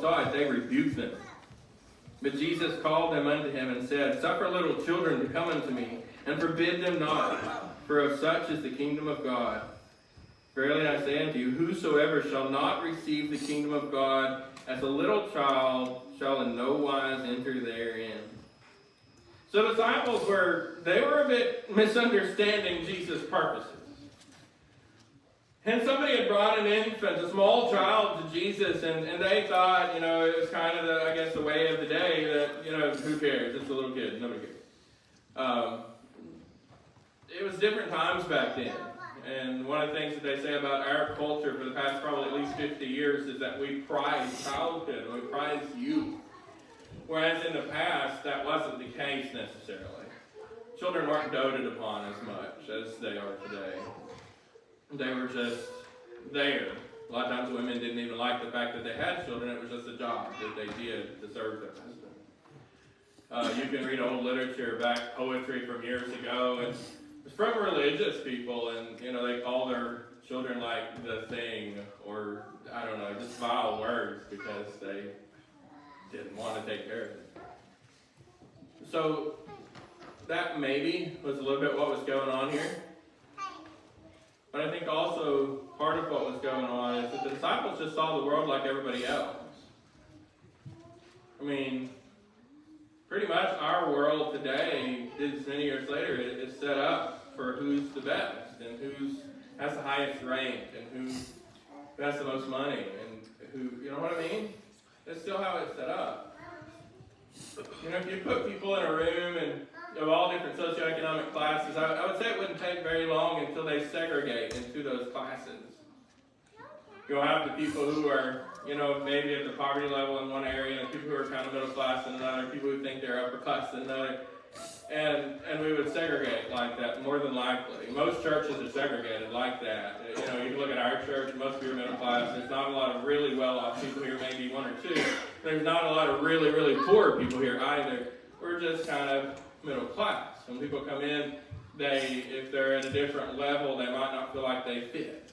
saw it, they rebuked them. But Jesus called them unto him and said, Suffer little children to come unto me, and forbid them not, for of such is the kingdom of God. Verily I say unto you, whosoever shall not receive the kingdom of God as a little child shall in no wise enter therein. So disciples were a bit misunderstanding Jesus' purposes. And somebody had brought an infant, a small child, to Jesus, and they thought, it was kind of the way of the day that, who cares? It's a little kid, nobody cares. It was different times back then. And one of the things that they say about our culture for the past probably at least 50 years is that we prize childhood, and we prize youth. Whereas in the past, that wasn't the case necessarily. Children weren't doted upon as much as they are today. They were just there. A lot of times women didn't even like the fact that they had children. It was just a job that they did to serve their husband. You can read old literature, back poetry from years ago, and it's from religious people, and they call their children like the thing, or I don't know, just vile words because they didn't want to take care of it. So that maybe was a little bit what was going on here. But I think also part of what was going on is that the disciples just saw the world like everybody else. I mean, pretty much our world today, this many years later, is set up for who's the best and who has the highest rank and who has the most money and who, you know what I mean? That's still how it's set up. If you put people in a room and of all different socioeconomic classes, I would say it wouldn't take very long until they segregate into those classes. You'll have the people who are, maybe at the poverty level in one area, and people who are kind of middle class in another, people who think they're upper class in another, and we would segregate like that more than likely. Most churches are segregated like that. You can look at our church, most people are middle class. There's not a lot of really well-off people here, maybe one or two. There's not a lot of really, really poor people here either. We're just kind of middle class. When people come in, if they're at a different level, they might not feel like they fit.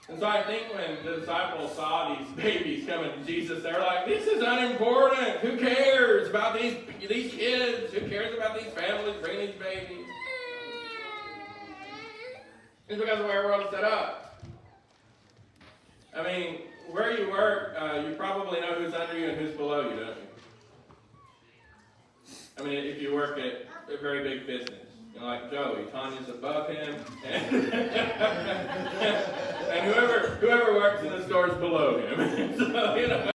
And so I think when the disciples saw these babies coming to Jesus, they were like, this is unimportant. Who cares about these kids? Who cares about these families bringing these babies? It's because of the way our world is set up. I mean, where you work, you probably know who's under you and who's below you, don't you? I mean, if you work at a very big business, like Joey, Tanya's above him, and, and whoever works in the store is below him. So,